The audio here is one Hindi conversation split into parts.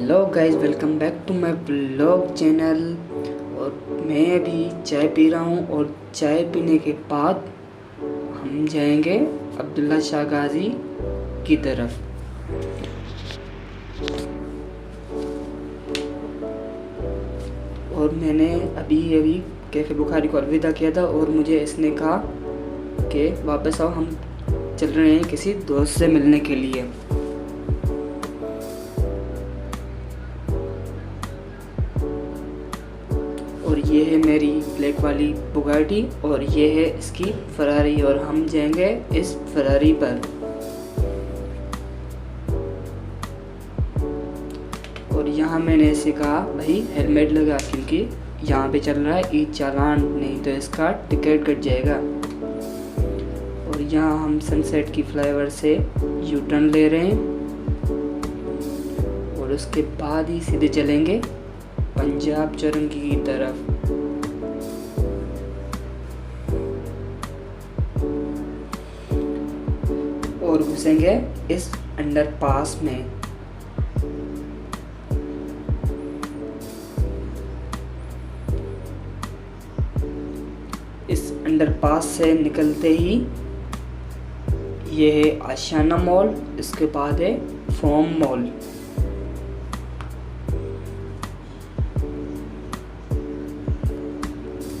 Hello guys, welcome back to my blog channel. और मैं अभी चाय पी रहा हूँ और चाय पीने के बाद हम जाएंगे अब्दुल्ला शाह गाजी की तरफ। और मैंने अभी कैफ़े बुखारी को अलविदा किया था और मुझे इसने कहा कि वापस आओ, हम चल रहे हैं किसी दोस्त से मिलने के लिए। और ये है मेरी ब्लैक वाली बुगाटी और ये है इसकी फरारी और हम जाएंगे इस फरारी पर। और यहाँ मैंने इसे कहा भाई हेलमेट लगा, क्योंकि यहाँ पे चल रहा है ई चालान, नहीं तो इसका टिकट कट जाएगा। और यहाँ हम सनसेट की फ्लाईओवर से यू टर्न ले रहे हैं और उसके बाद ही सीधे चलेंगे पंजाब चौरंगी की तरफ। और घुसेंगे इस अंडरपास में। इस अंडरपास से निकलते ही ये है आशियाना मॉल, इसके बाद है फोम मॉल।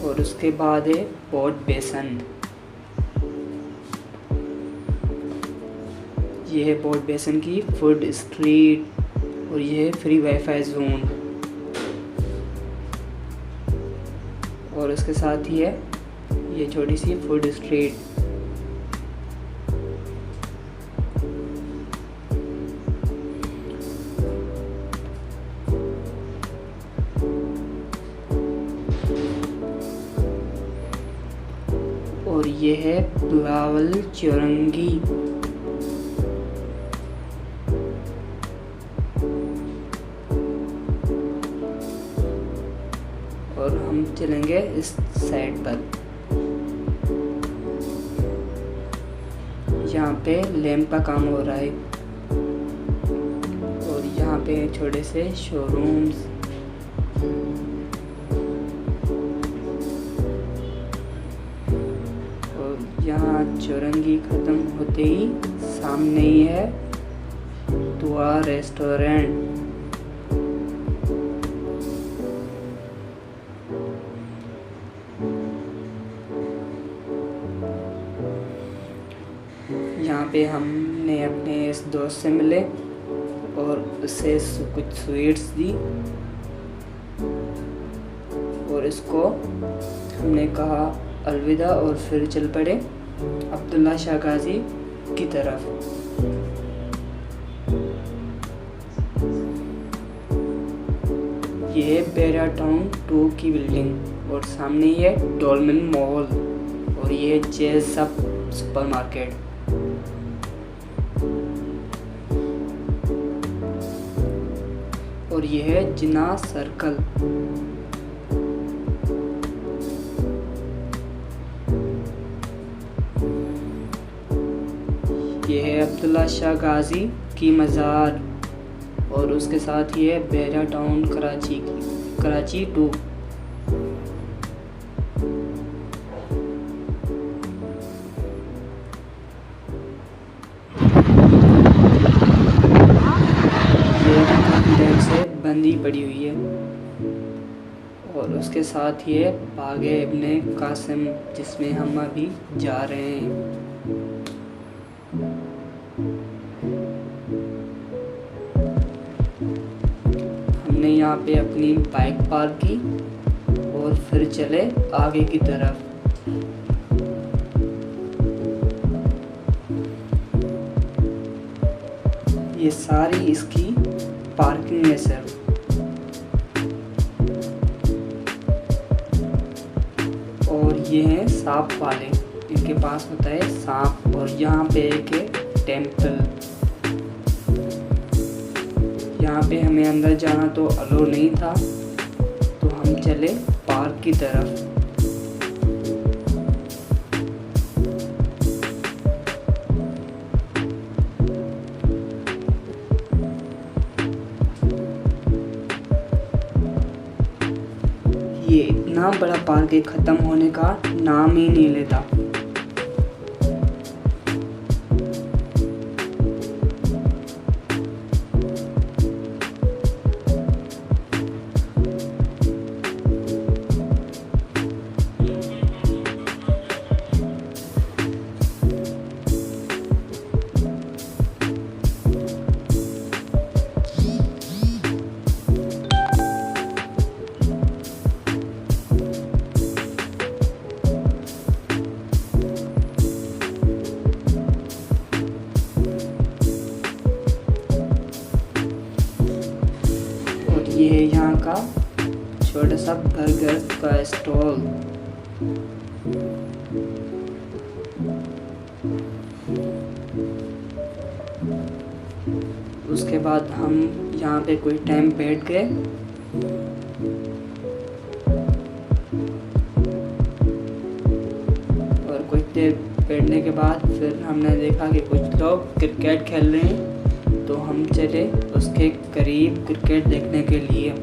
और उसके बाद है पोर्ट बेसन। ये है पोर्ट बेसन की फूड स्ट्रीट और ये है फ्री वाईफाई जोन। और उसके साथ ही है ये छोटी सी फूड स्ट्रीट। और ये है बिलावल चौरंगी। और हम चलेंगे इस साइड पर। यहाँ पे लैंप का काम हो रहा है और यहाँ पे छोटे से शोरूम्स। यहाँ चौरंगी ख़त्म होते ही सामने ही है दुआ रेस्टोरेंट। यहाँ पे हमने अपने इस दोस्त से मिले और उसे कुछ स्वीट्स दी और इसको हमने कहा अलविदा और फिर चल पड़े अब्दुल्ला शाह गाजी की तरफ। ये है बेरा टाउन 2 की बिल्डिंग और सामने ये है डोलमिन मॉल और ये है चेज सब सुपर मार्केट। और ये है जिन्ना सर्कल। ये है अब्दुल्ला शाह गाजी की मज़ार और उसके साथ ही है बेरा टाउन कराची 2। ये काफ़ी टाइम से बंद ही पड़ी हुई है। और उसके साथ ही है बागे इब्ने कासिम, जिसमें हम अभी जा रहे हैं। हमने यहाँ पे अपनी बाइक पार्क की और फिर चले आगे की तरफ। ये सारी इसकी पार्किंग है सर। और ये हैं सांप वाले, इनके पास होता है सांप। और यहाँ पे एक है टेम्पल। यहाँ पे हमें अंदर जाना तो अलो नहीं था, तो हम चले पार्क की तरफ। इतना बड़ा पार्क है, ख़त्म होने का नाम ही नहीं लेता। ये है यहाँ का छोटा सा बर्गर का स्टॉल। उसके बाद हम यहाँ पे कोई टाइम बैठ गए और कुछ देर बैठने के बाद फिर हमने देखा कि कुछ लोग क्रिकेट खेल रहे हैं, तो हम चले उसके करीब क्रिकेट देखने के लिए।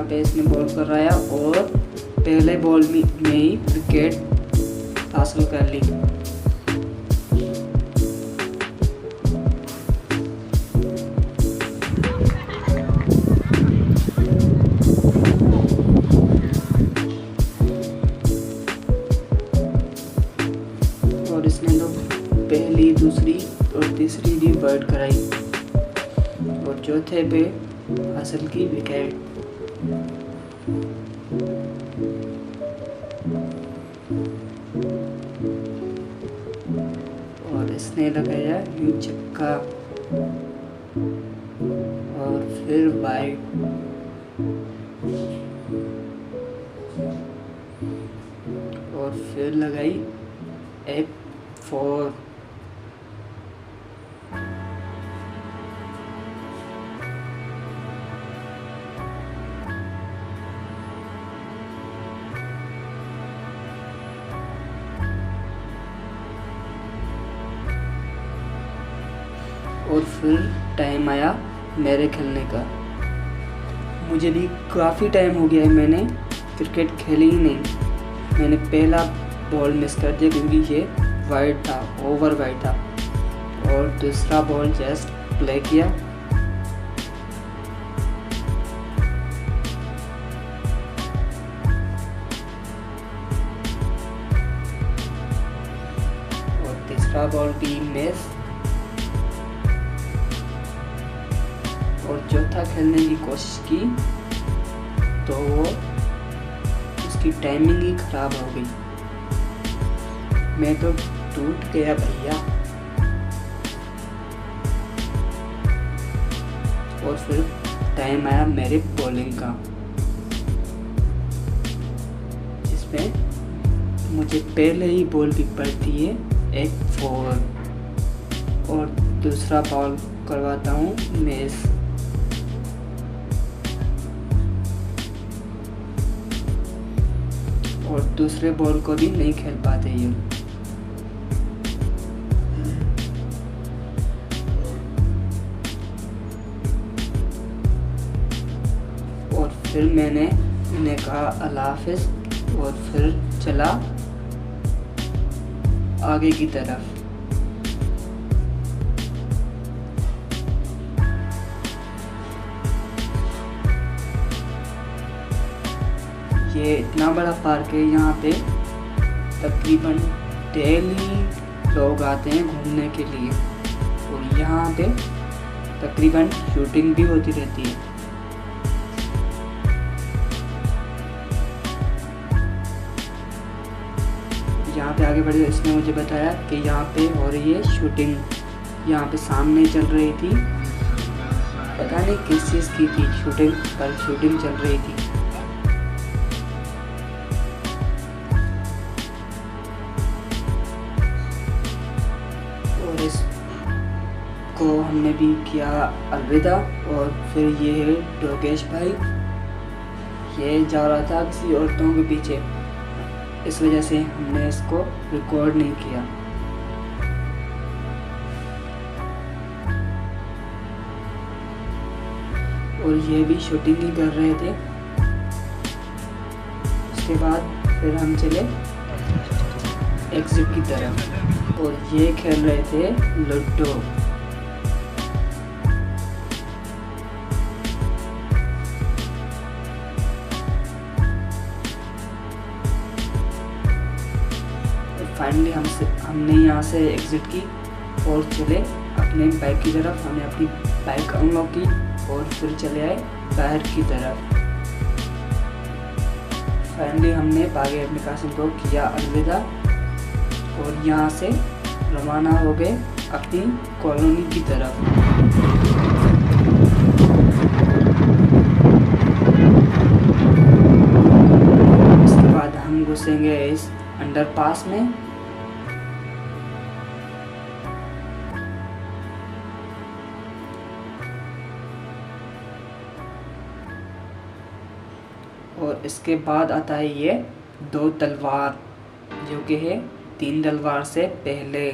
पे इसने बॉल कराया और पहले बॉल में ही विकेट हासिल कर ली। और इसने तो पहली, दूसरी और तीसरी भी बर्ड कराई और चौथे पे हासिल की विकेट। और इसने लगाया यूं छक्का और फिर वाइड और फिर लगाई एक 4। और फिर टाइम आया मेरे खेलने का। मुझे भी काफ़ी टाइम हो गया है, मैंने क्रिकेट खेली ही नहीं। मैंने पहला बॉल मिस कर दिया क्योंकि ये वाइड था, ओवर वाइड था, और दूसरा बॉल जस्ट प्ले किया। और तीसरा बॉल भी मिस और चौथा खेलने की कोशिश की तो उसकी टाइमिंग ही खराब हो गई। मैं तो टूट गया भैया। और फिर टाइम आया मेरे बॉलिंग का, जिसमें मुझे पहले ही बॉल भी पड़ती है एक 4 और दूसरा बॉल करवाता हूँ मिस। और दूसरे बॉल को भी नहीं खेल पाते ये। और फिर मैंने उन्हें कहा अल्लाह हाफिज़ और फिर चला आगे की तरफ। ये इतना बड़ा पार्क है, यहाँ पे तकरीबन डेली लोग आते हैं घूमने के लिए और यहाँ पे तकरीबन शूटिंग भी होती रहती है। यहाँ पे आगे बढ़े इसने मुझे बताया कि यहाँ पे हो रही है शूटिंग। यहाँ पे सामने चल रही थी, पता नहीं किस चीज़ की थी शूटिंग, पर शूटिंग चल रही थी। इसको हमने भी किया अलविदा। और फिर ये है योगेश भाई, ये जा रहा था किसी औरतों के पीछे, इस वजह से हमने इसको रिकॉर्ड नहीं किया। और ये भी शूटिंग ही कर रहे थे। उसके बाद फिर हम चले एग्जिट की तरफ और ये खेल रहे थे लूडो। फाइनली हमने यहाँ से एग्जिट की और चले अपने बाइक की तरफ। हमने अपनी बाइक अनलॉक की और फिर चले आए बाहर की तरफ। फाइनली हमने बागे अपने कासिम को किया अलविदा और यहाँ से रवाना हो गए अपनी कॉलोनी की तरफ। इसके बाद हम घुसेंगे इस अंडरपास में। और इसके बाद आता है ये 2 तलवार, जो कि है 3 तलवार से पहले।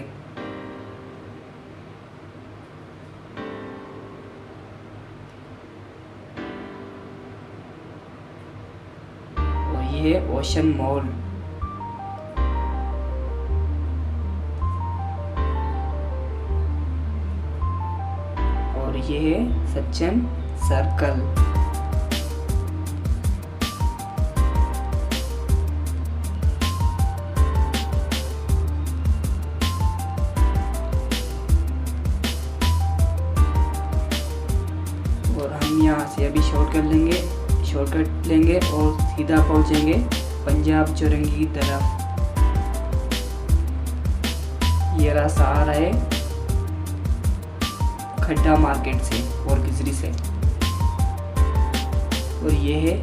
और ये है ओशन मॉल। और ये है सचिन सर्कल। और हम यहाँ से अभी शॉर्टकट लेंगे और सीधा पहुँचेंगे पंजाब चौरंगी की तरफ। ये रास्ता आ रहा है खड्डा मार्केट से और गुजरी से। और ये है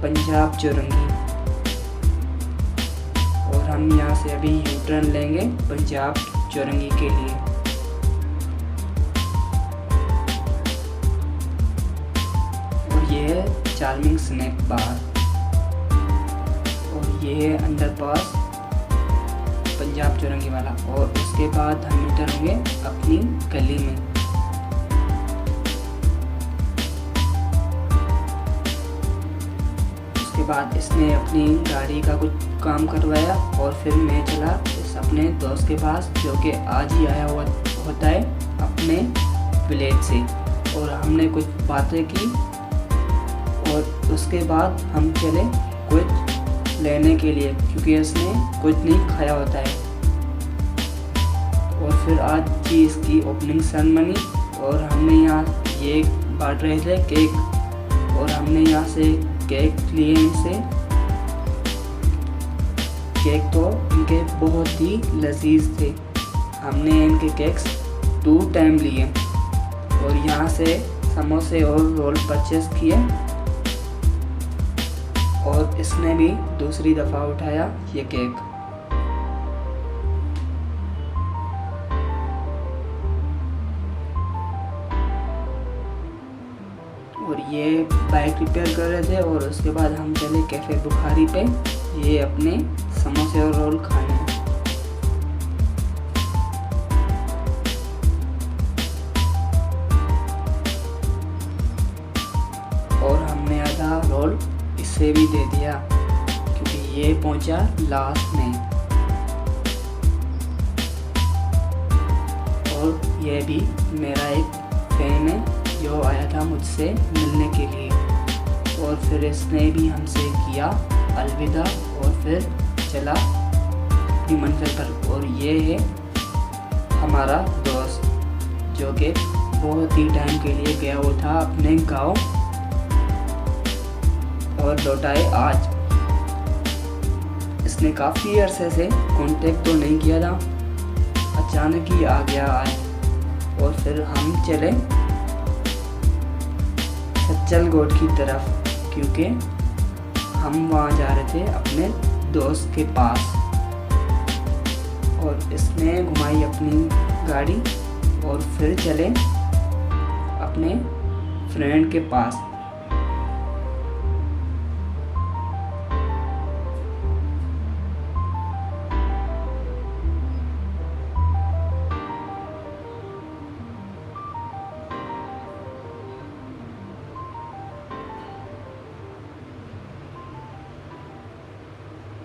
पंजाब चौरंगी। और हम यहाँ से अभी यू टर्न लेंगे पंजाब चौरंगी के लिए। ये है चार्मिंग स्नैक बार। और ये है अंडरपास पंजाब चौरंगी वाला। और उसके बाद हम इंटर होंगे अपनी गली में। उसके बाद इसने अपनी गाड़ी का कुछ काम करवाया और फिर मैं चला अपने दोस्त के पास, जो कि आज ही आया हुआ होता है अपने विलेज से। और हमने कुछ बातें की और उसके बाद हम चले कुछ लेने के लिए, क्योंकि इसने कुछ नहीं खाया होता है। और फिर आज थी इसकी ओपनिंग सेरेमनी और हमने यहाँ ये बांट रहे थे केक। और हमने यहाँ से केक लिए इनसे। केक तो इनके बहुत ही लजीज थे। हमने इनके केक्स 2 टाइम लिए और यहाँ से समोसे और रोल परचेस किए। और इसने भी दूसरी दफ़ा उठाया ये केक। और ये बाइक रिपेयर कर रहे थे। और उसके बाद हम चले कैफ़े बुखारी पे, ये अपने समोसे और रोल खाने। और हमने आधा रोल इसे भी दे दिया क्योंकि ये पहुंचा लास्ट में। और ये भी मेरा एक फैन है जो आया था मुझसे मिलने के लिए। और फिर इसने भी हमसे किया अलविदा और फिर चला अपनी मंजिल पर। और ये है हमारा दोस्त जो कि बहुत ही टाइम के लिए गया हुआ था अपने गांव और लौटाए आज। इसने काफ़ी अरसे से कांटेक्ट तो नहीं किया था, अचानक ही आ गया आज। और फिर हम चले सच्चल गोड की तरफ, क्योंकि हम वहाँ जा रहे थे अपने दोस्त के पास। और इसने घुमाई अपनी गाड़ी और फिर चले अपने फ्रेंड के पास।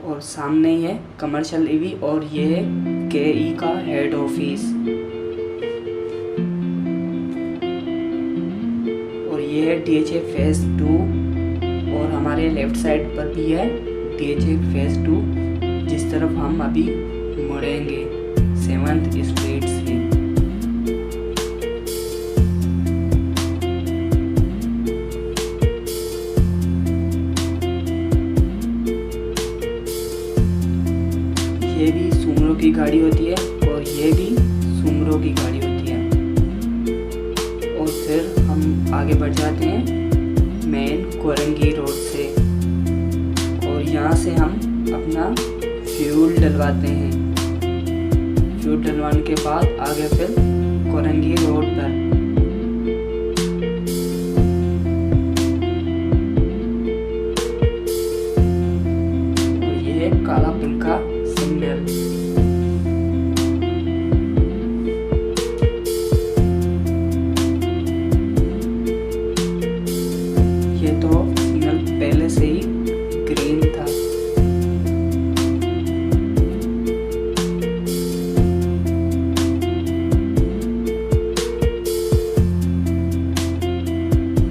और सामने ही है कमर्शियल ईवी और ये है KE का हेड ऑफिस। और ये है DHA फेज 2 और हमारे लेफ्ट साइड पर भी है DHA फेज 2 जिस तरफ हम अभी मुड़ेंगे 7th स्ट्रीट से। ये भी सुमरो की गाड़ी होती है और ये भी सुमरो की गाड़ी होती है। और फिर हम आगे बढ़ जाते हैं मेन कोरंगी रोड से और यहाँ से हम अपना फ्यूल डलवाते हैं। फ्यूल डलवाने के बाद आगे फिर कोरंगी रोड पर। और ये है काला पुल का सिग्नल। ये तो सिग्नल पहले से ही ग्रीन था।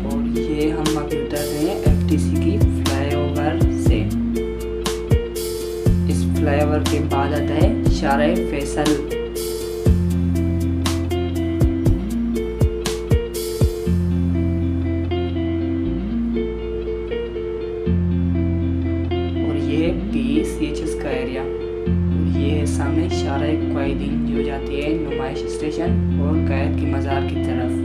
और ये हम अभी उतर रहे हैं FTC की फ्लाईओवर से। इस फ्लाईओवर के बाद आता है शाराय फैसल। और ये PCHS का एरिया। और ये है सामने शाराय क्वाइदीन जो जाती है नुमाइश स्टेशन और कैद की मज़ार की तरफ।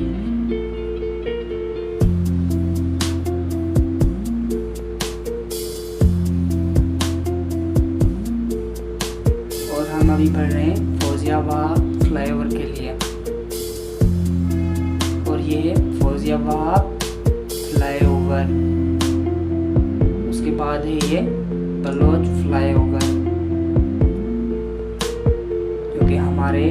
हम अभी बढ़ रहे हैं फौजियाबाद फ्लाईओवर के लिए। और ये है फौजियाबाद फ्लाईओवर। उसके बाद है ये बलोच फ्लाईओवर जो कि हमारे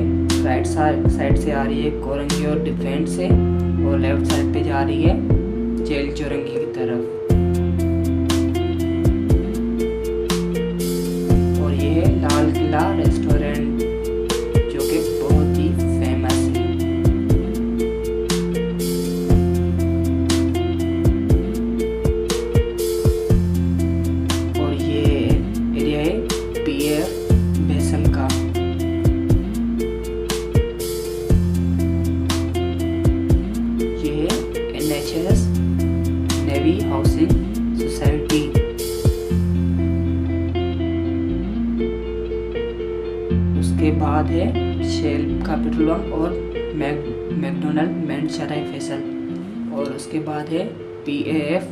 राइट साइड से आ रही है कोरंगी और डिफेंस से और लेफ्ट साइड पे जा रही है जेल चौरंगी की तरफ। लाल किला रेस्टोरेंट जो कि बहुत ही फेमस है। और ये एरिया है पियर बेसन का। ये है NHS नेवी हाउसिंग सोसाइटी। उसके बाद है शेल का पेट्रोल पंप और मैकडोनल्ड मेन शाराय फैसल। और उसके बाद है PAF।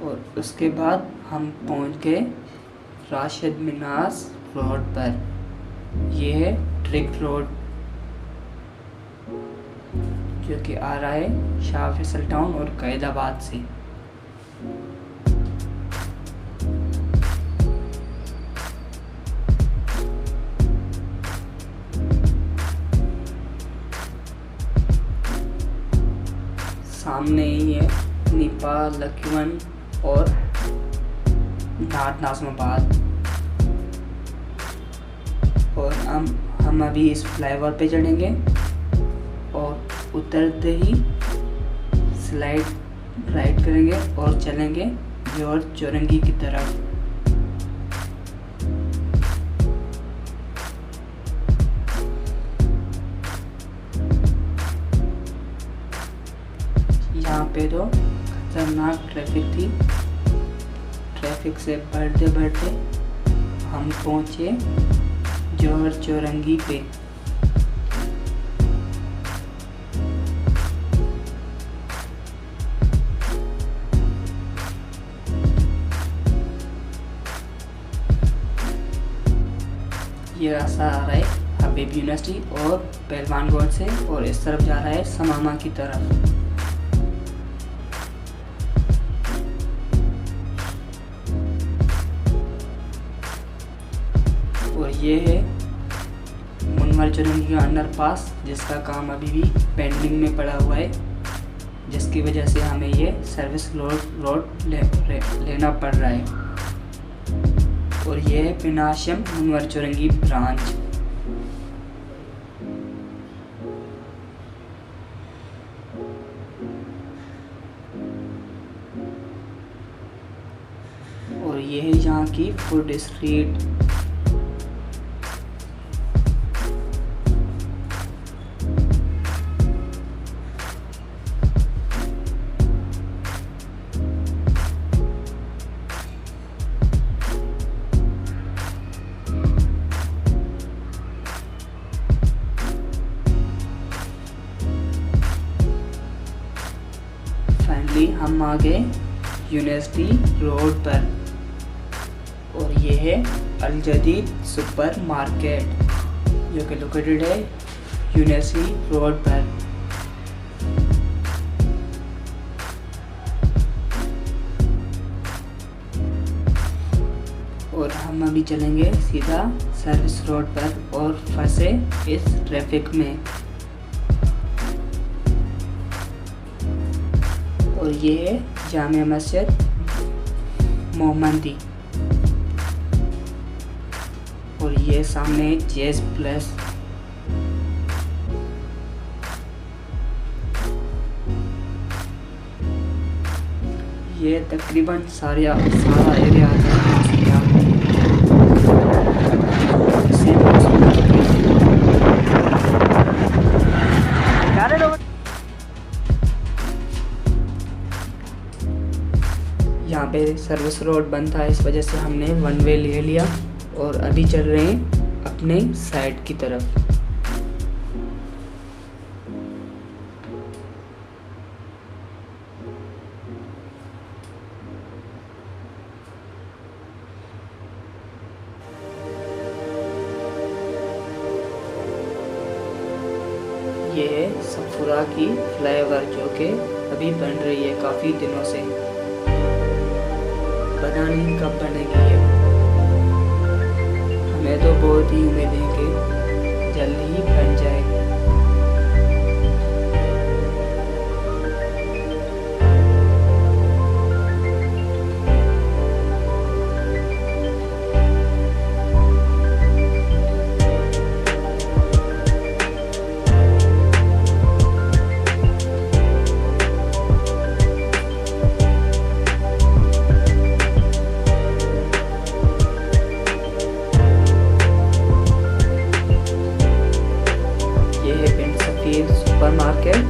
और उसके बाद हम पहुंच गए राशिद मिनास रोड पर। ये है ट्रिक रोड जो कि आ रहा है शाह फैसल टाउन और कैदाबाद से। सामने ही है निपा लक्ष्मण और नाट नाज़िमाबाद। और हम अभी इस फ्लाईओवर पे चढ़ेंगे और उतरते ही स्लाइड राइट करेंगे और चलेंगे जोर चौरंगी की तरफ। यहाँ पे तो खतरनाक ट्रैफिक थी। ट्रैफिक से बढ़ते बढ़ते हम पहुँचे जोर चौरंगी पे। ये रास्ता आ रहा है हबीब यूनिवर्सिटी और पहलवान गॉड से, और इस तरफ जा रहा है समामा की तरफ। और ये है मुनवर चुरंगी का अंडरपास, जिसका काम अभी भी पेंडिंग में पड़ा हुआ है, जिसकी वजह से हमें ये सर्विस रोड लेना पड़ रहा है। और ये है पिनाशम मुनवर चुरंगी ब्रांच। और ये है यहाँ की फूड स्ट्रीट। फाइनली हम आ गए यूनिवर्सिटी रोड पर, और ये है अल जदीद सुपर मार्केट जो कि लोकेटेड है यूनिवर्सिटी रोड पर। और हम अभी चलेंगे सीधा सर्विस रोड पर और फंसे इस ट्रैफिक में। और ये है जामिया मस्जिद मोहम्मदी, और ये सामने जेस प्लस। ये तकरीबन सारा एरिया आ जाएगा। यहाँ पे सर्विस रोड बंद था, इस वजह से हमने वन वे ले लिया और अभी चल रहे हैं अपने साइड की तरफ। ये है सफुरा की फ्लाईओवर जो कि अभी बन रही है काफ़ी दिनों से, पता नहीं कब बनेगी ये। हमें तो बहुत ही उम्मीद है कि जल्दी ही बन जाए। सुपर मार्केट,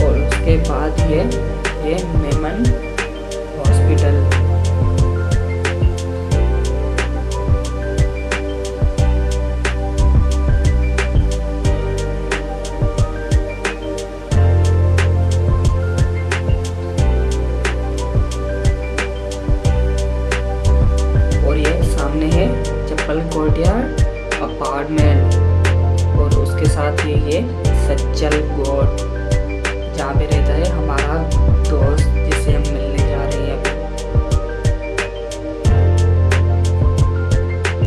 और उसके बाद ये मेमन हॉस्पिटल। और ये सामने है चप्पल कोर्टयार्ड अपार्टमेंट, और उसके साथ ये सज्जल गोट जहाँ पे रहता है हमारा दोस्त जिसे हम मिलने जा रहे हैं अभी।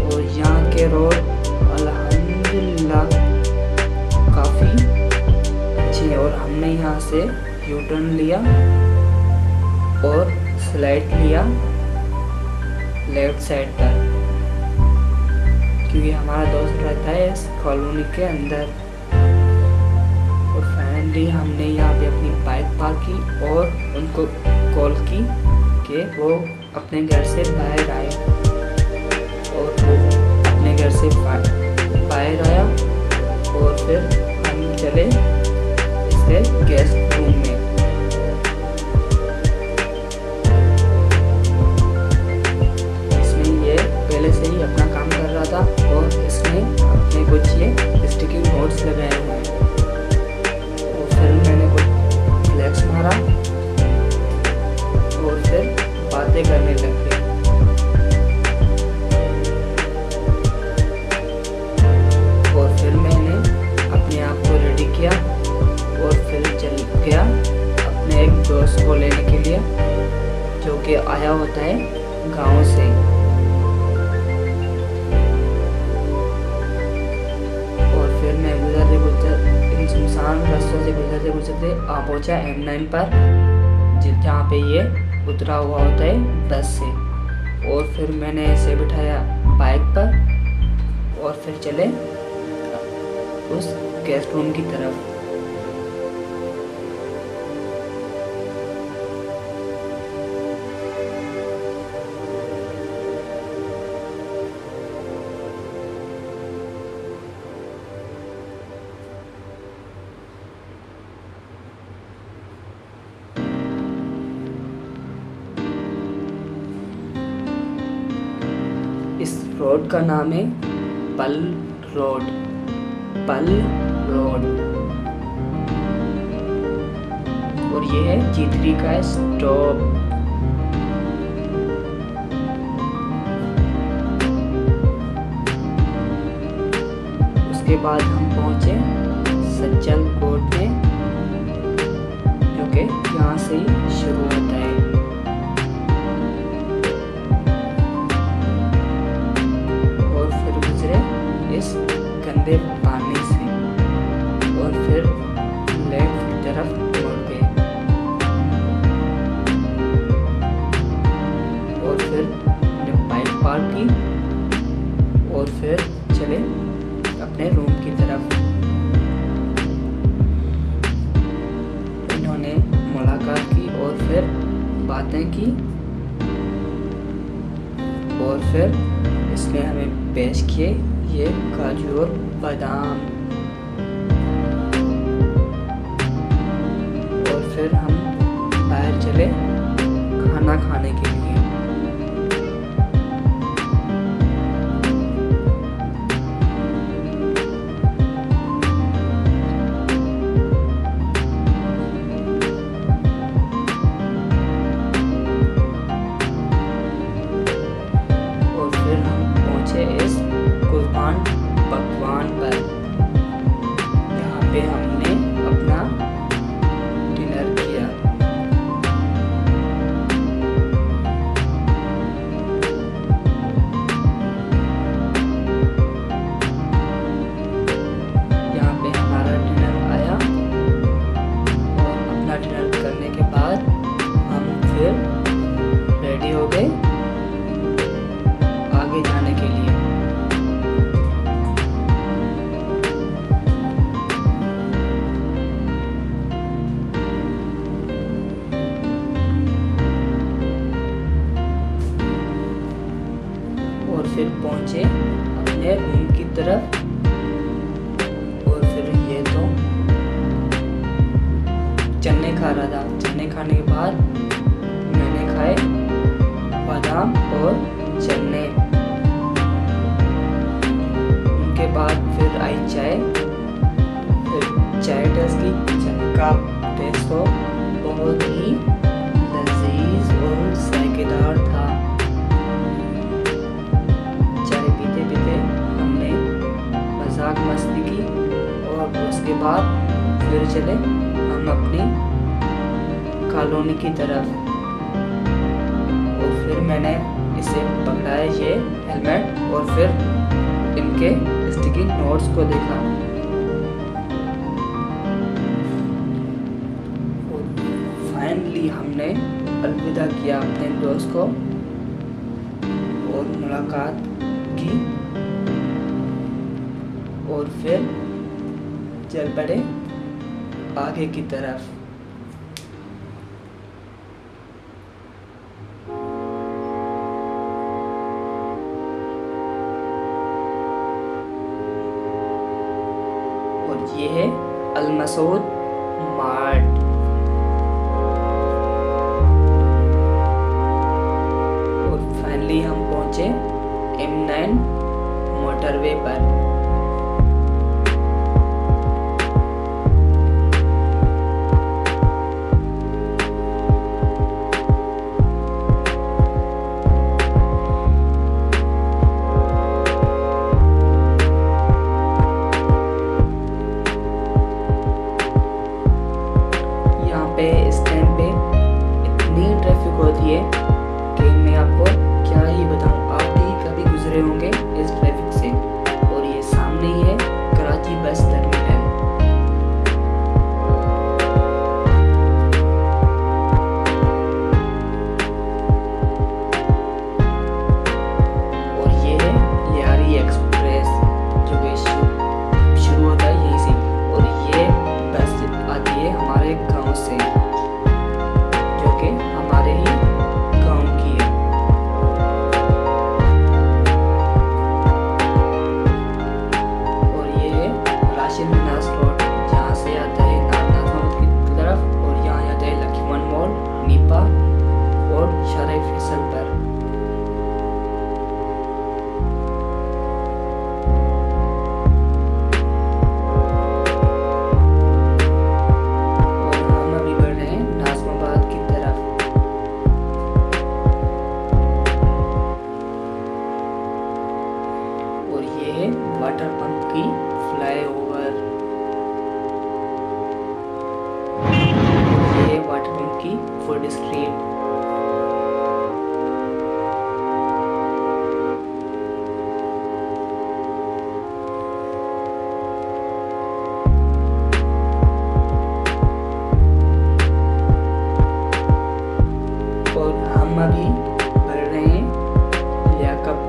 और यहाँ के रोड अल्हम्दुलिल्लाह काफ़ी अच्छे हैं, और हमने यहाँ से यू टर्न लिया और स्लाइड लिया लेफ्ट साइड पर, क्योंकि हमारा दोस्त रहता है इस कॉलोनी के अंदर। और फाइनली हमने यहाँ पे अपनी बाइक पार्क की और उनको कॉल की कि वो अपने घर से बाहर आए, और वो अपने घर से बाहर आया, और फिर हम चले इसके गेस्ट रूम में। इसमें ये पहले से ही अपना काम कर रहा था, और इसने अपने कुछ ये स्टिकी नोट्स लगाए हुए हैं। और फिर मैंने कुछ फ्लैक्स मारा और फिर बातें करने लग गए। सुनसान रास्तों से गुजरते गुजरते आ पहुँचा M9 पर, जहाँ पे ये उतरा हुआ होता है बस से। और फिर मैंने इसे बिठाया बाइक पर और फिर चले उस गेस्ट रूम की तरफ। इस रोड का नाम है पल रोड, पल रोड। और ये है G3 का स्टॉप। उसके बाद हम पहुंचे सज्जल कोट में, जो कि यहाँ से ही शुरू होता है। इस गंदे पानी से और फिर लेफ्ट की तरफ मुड़ गए और फिर बाइक पार्क की और फिर चले अपने रूम की तरफ। इन्होंने मुलाकात की और फिर बातें की और फिर इसने हमें पेश किए ये काजू और बादाम। और फिर हम बाहर चले खाना खाने के लिए। और फिर हम पहुंचे इस कुर्बान पकवान पर। यहाँ पे हमने अपना डिनर किया। यहाँ पे हमारा डिनर आया और अपना डिनर करने के बाद हम फिर रेडी हो गए आगे जाने के लिए। और फिर पहुंचे अपने रूम की तरफ। और फिर ये तो चने खा रहा था। चने खाने के बाद मैंने खाए बादाम और चने। उनके बाद फिर आई चाय। फिर चाय टेस्ट की। चाय का टेस्ट तो बहुत ही लजीज और जायकेदार था। चाय पीते पीते हमने मजाक मस्ती की और उसके बाद फिर चले हम अपनी कॉलोनी की तरफ। और फिर मैंने इसे पकड़ाया ये हेलमेट और फिर इनके स्टिकी नोट्स को देखा। और फाइनली हमने अलविदा किया अपने दोस्त को और मुलाकात की और फिर चल पड़े आगे की तरफ। और ये है अल मसूद मार्ट। और फाइनली हम पहुंचे M9 मोटरवे पर। इस टाइम पे इतनी ट्रैफिक होती है कि मैं आपको क्या ही बताऊं। आप भी कभी गुजरे होंगे इस ट्रैफिक से। और और ये है वाटर पंप की फ्लाईओवर। ये है वाटर पंप की फूड स्ट्रीट। और हम अभी बढ़ रहे हैं लियाकत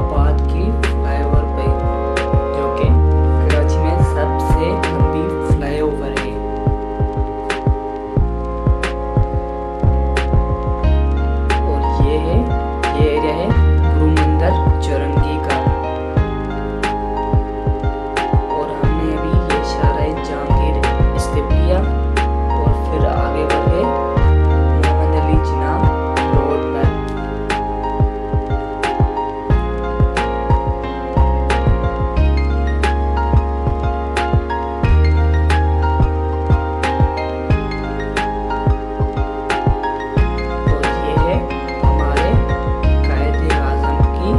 आबाद की फ्लाईओवर पे, जो कि कराची में सबसे लंबी फ्लाईओवर है। और ये एरिया है गुरु मंदिर चौरंगी का। और हमने अभी ये शाहराह जहांगीर स्टेप लिया और फिर आगे बढ़ गए मोहम्मद अली जिन्ना रोड पर। और ये है हमारे कायदे आज़म की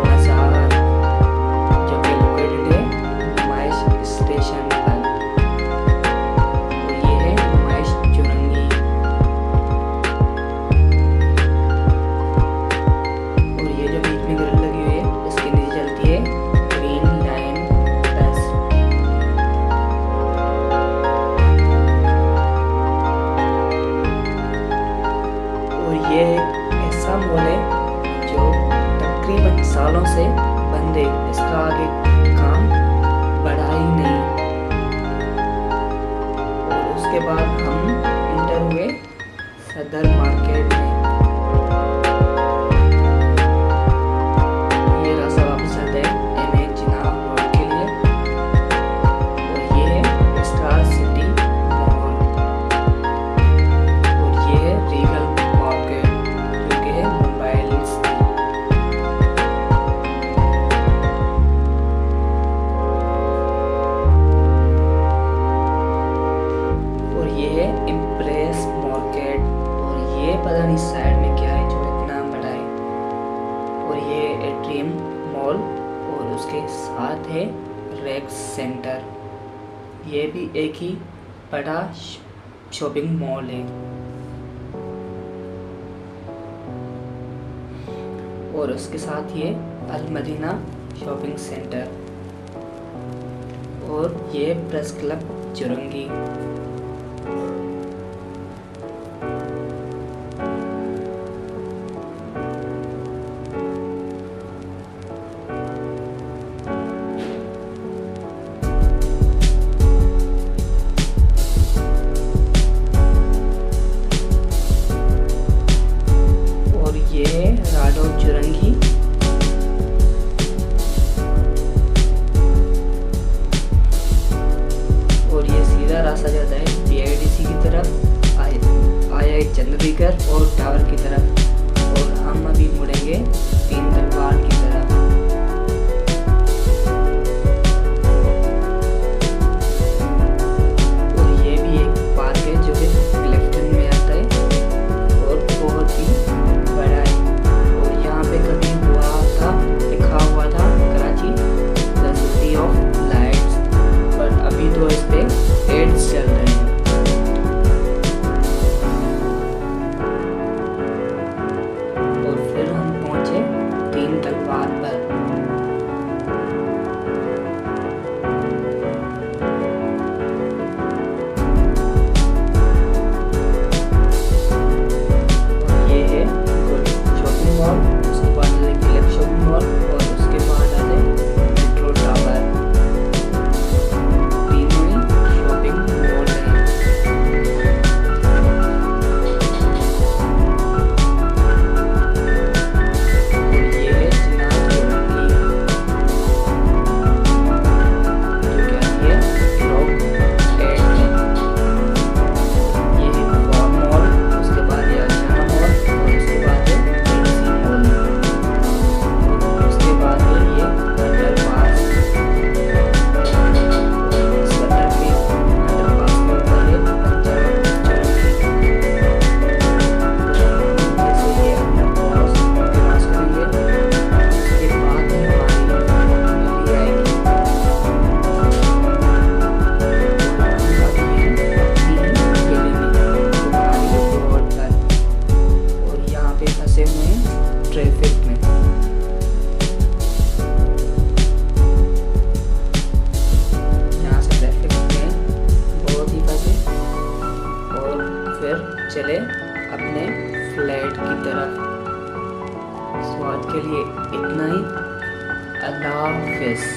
मज़ार, जो कि लोकेटेड है नुमाइश स्टेशन पर। और ये है नुमाइश चौरंगी। और ये जो बीच में ग्रिल लगी हुई है, इसके नीचे चलती है ग्रीन लाइन बस। और ये एक ऐसा मॉल है जो तकरीबन सालों से बंद है, इसका आगे काम बढ़ा ही नहीं। और उसके बाद हम इंटर हुए सदर मार्केट में। ये रास्ता वापस जाता है एम.ए. जिन्ना रोड के लिए। और ये है स्टार सिटी मॉल। और ये है रीगल मार्केट, जो कि है मोबाइल्स की। और ये है इम्प्रेस मार्केट। और ये पता नहीं साइड में क्या है जो इतना बड़ा है। और ये एट्रियम मॉल और उसके साथ है रेक्स सेंटर। ये भी एक ही बड़ा शॉपिंग मॉल है। और उसके साथ ये अल मदीना शॉपिंग सेंटर। और ये प्रेस क्लब चौरंगी। और ये है राडो चौरंगी। और ये सीधा रास्ता जाता है PIDC की तरफ। हाफिज़।